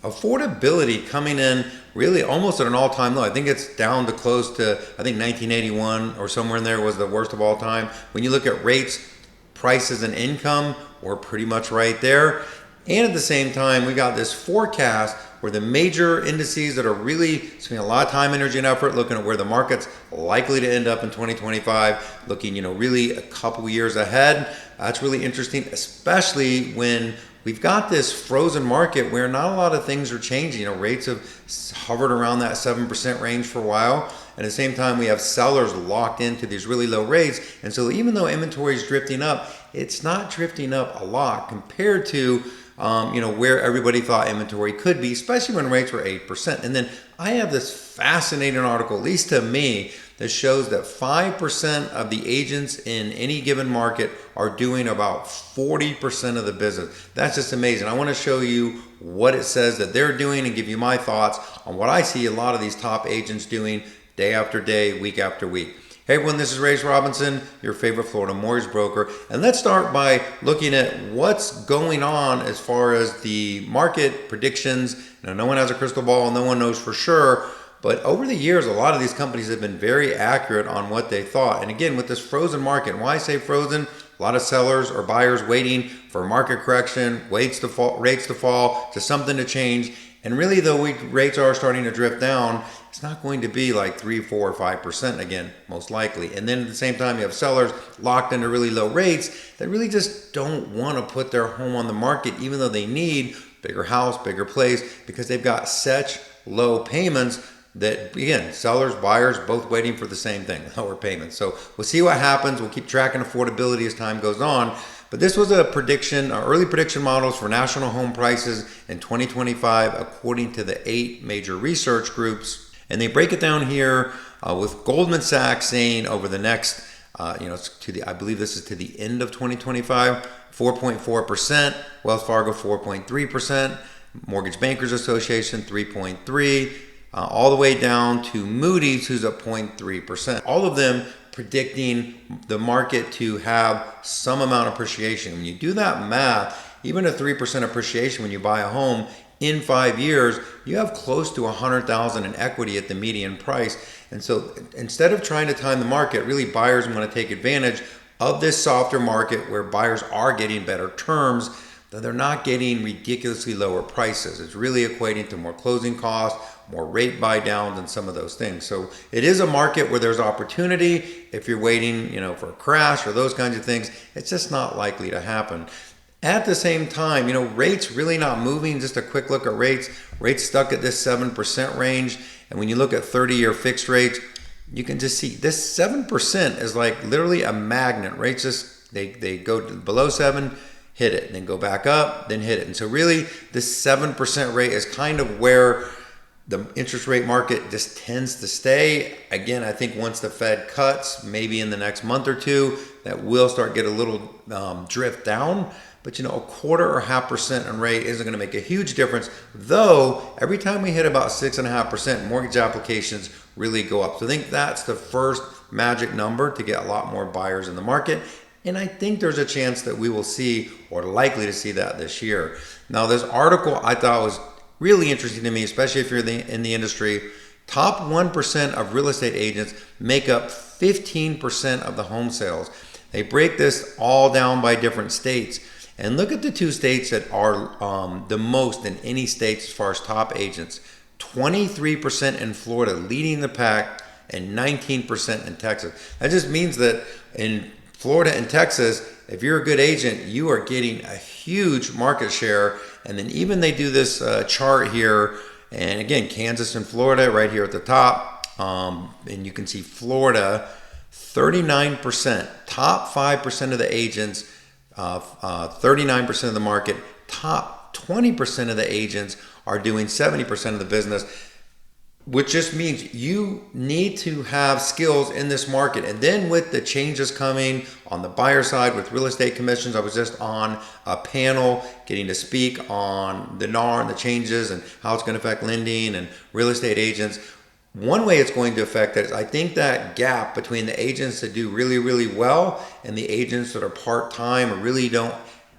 affordability coming in really almost at an all-time low. I think it's down to close to, I think 1981 or somewhere in there was the worst of all time. When you look at rates, prices, and income, we're pretty much right there. And at the same time, we got this forecast where the major indices that are really spending a lot of time, energy, and effort looking at where the market's likely to end up in 2025, looking, really a couple years ahead. That's really interesting, especially when we've got this frozen market where not a lot of things are changing. Rates have hovered around that 7% range for a while. And at the same time, we have sellers locked into these really low rates. And so even though inventory is drifting up, it's not drifting up a lot compared to where everybody thought inventory could be, especially when rates were 8%. And then I have this fascinating article, at least to me, that shows that 5% of the agents in any given market are doing about 40% of the business. That's just amazing. I want to show you what it says that they're doing and give you my thoughts on what I see a lot of these top agents doing day after day, week after week. Hey everyone, this is Rayce Robinson, your favorite Florida mortgage broker. And let's start by looking at what's going on as far as the market predictions. No one has a crystal ball, no one knows for sure. But over the years, a lot of these companies have been very accurate on what they thought. And again, with this frozen market, why I say frozen, a lot of sellers or buyers waiting for market correction, rates to fall, to something to change. And really, though rates are starting to drift down, it's not going to be like 3, 4, or 5% again, most likely. And then at the same time, you have sellers locked into really low rates that really just don't want to put their home on the market, even though they need bigger house, bigger place, because they've got such low payments that, again, sellers, buyers, both waiting for the same thing, lower payments. So we'll see what happens. We'll keep tracking affordability as time goes on. But this was a prediction, early prediction models for national home prices in 2025, according to the 8 major research groups. And they break it down here with Goldman Sachs saying over the next, I believe this is to the end of 2025, 4.4%, Wells Fargo 4.3%, Mortgage Bankers Association 3.3%, all the way down to Moody's, who's at 0.3%. All of them predicting the market to have some amount of appreciation. When you do that math, even a 3% appreciation when you buy a home in 5 years, you have close to $100,000 in equity at the median price. And so instead of trying to time the market, really buyers want to take advantage of this softer market where buyers are getting better terms, that they're not getting ridiculously lower prices. It's really equating to more closing costs, more rate buy downs, and some of those things. So it is a market where there's opportunity. If you're waiting, for a crash or those kinds of things, it's just not likely to happen. At the same time, rates really not moving. Just a quick look at rates. Rates stuck at this 7% range. And when you look at 30-year fixed rates, you can just see this 7% is like literally a magnet. Rates just, they go below 7, hit it, then go back up, then hit it. And so really this 7% rate is kind of where the interest rate market just tends to stay. Again, I think once the Fed cuts, maybe in the next month or two, that will start get a little drift down. But a quarter or 0.5% in rate isn't going to make a huge difference, though every time we hit about 6.5%, mortgage applications really go up. So I think that's the first magic number to get a lot more buyers in the market. And I think there's a chance that we will see, or likely to see, that this year. Now, this article I thought was really interesting to me, especially if you're in the industry. Top 1% of real estate agents make up 15% of the home sales. They break this all down by different states. And look at the 2 states that are the most in any state as far as top agents. 23% in Florida, leading the pack, and 19% in Texas. That just means that in Florida and Texas, if you're a good agent, you are getting a huge market share. And then even they do this chart here, and again, Kansas and Florida right here at the top, and you can see Florida, 39%, top 5% of the agents, 39% of the market, top 20% of the agents are doing 70% of the business, which just means you need to have skills in this market. And then with the changes coming on the buyer side with real estate commissions, I was just on a panel getting to speak on the NAR and the changes and how it's going to affect lending and real estate agents. One way it's going to affect it is I think that gap between the agents that do really, really well and the agents that are part-time or really don't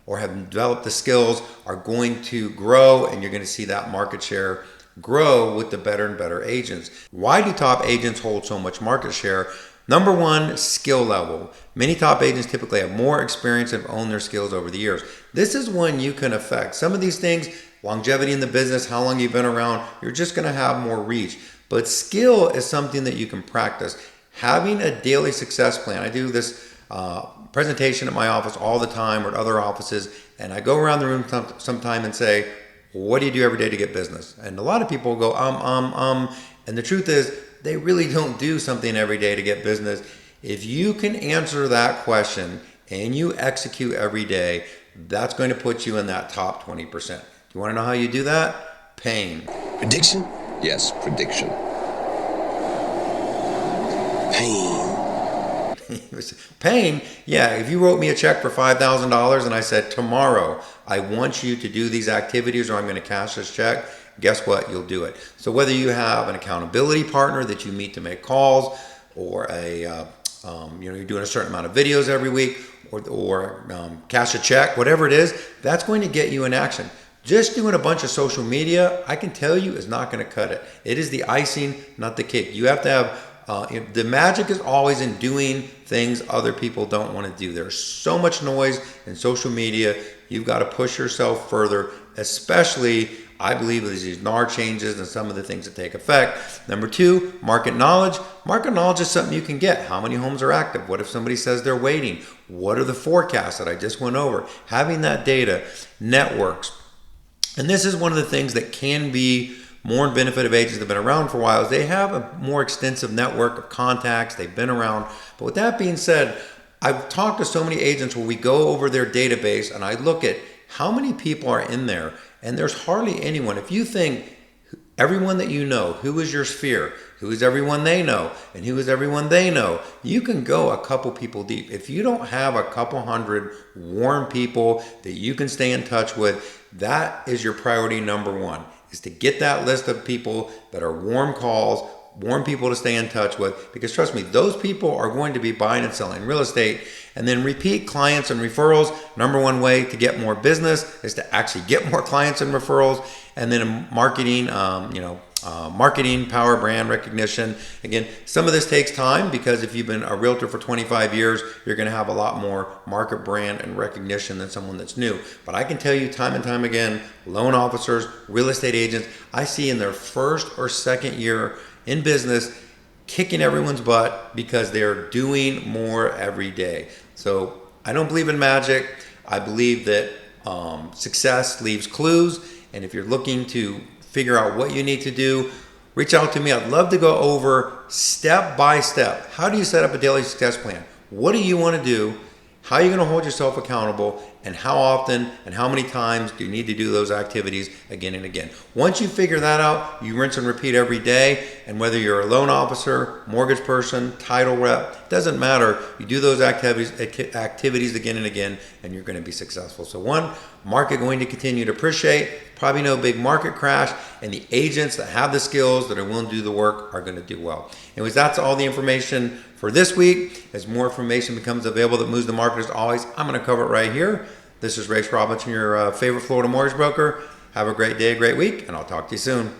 or have developed the skills are going to grow, and you're going to see that market share grow with the better and better agents. Why do top agents hold so much market share? Number one, skill level. Many top agents typically have more experience and have owned their skills over the years. This is when you can affect some of these things. Longevity in the business, how long you've been around, you're just going to have more reach. But skill is something that you can practice. Having a daily success plan. I do this presentation at my office all the time or at other offices, and I go around the room sometime and say, what do you do every day to get business? And a lot of people go, and the truth is, they really don't do something every day to get business. If you can answer that question and you execute every day, that's going to put you in that top 20%. You want to know how you do that? Pain. Prediction? Yes, prediction. Pain. Pain? Yeah, if you wrote me a check for $5,000 and I said, tomorrow, I want you to do these activities or I'm going to cash this check, guess what? You'll do it. So whether you have an accountability partner that you meet to make calls, or you're doing a certain amount of videos every week, or cash a check, whatever it is, that's going to get you in action. Just doing a bunch of social media, I can tell you, is not going to cut it. It is the icing, not the cake. You have to have, the magic is always in doing things other people don't want to do. There's so much noise in social media. You've got to push yourself further, especially, I believe, with these NAR changes and some of the things that take effect. Number two, market knowledge. Market knowledge is something you can get. How many homes are active? What if somebody says they're waiting? What are the forecasts that I just went over? Having that data, networks. And this is one of the things that can be more in benefit of agents that have been around for a while, is they have a more extensive network of contacts. They've been around. But with that being said, I've talked to so many agents where we go over their database and I look at how many people are in there, and there's hardly anyone. If you think everyone that you know, who is your sphere, who is everyone they know, and who is everyone they know, you can go a couple people deep. If you don't have a couple hundred warm people that you can stay in touch with, that is your priority number one, is to get that list of people that are warm calls, warm people to stay in touch with, because trust me, those people are going to be buying and selling real estate. And then repeat clients and referrals. Number one way to get more business is to actually get more clients and referrals. And then marketing, marketing, power, brand recognition. Again, some of this takes time, because if you've been a realtor for 25 years, you're going to have a lot more market, brand, and recognition than someone that's new. But I can tell you time and time again, loan officers, real estate agents, I see in their first or second year in business, kicking everyone's butt because they're doing more every day. So I don't believe in magic. I believe that success leaves clues. And if you're looking to figure out what you need to do, reach out to me. I'd love to go over step by step. How do you set up a daily success plan? What do you want to do? How are you going to hold yourself accountable? And how often and how many times do you need to do those activities again and again? Once you figure that out, you rinse and repeat every day. And whether you're a loan officer, mortgage person, title rep, doesn't matter. You do those activities again and again, and you're going to be successful. So one, market going to continue to appreciate, probably no big market crash, and the agents that have the skills that are willing to do the work are going to do well. Anyways, that's all the information for this week. As more information becomes available that moves the market, as always, I'm going to cover it right here. This is Rayce Robinson, your favorite Florida mortgage broker. Have a great day, a great week, and I'll talk to you soon.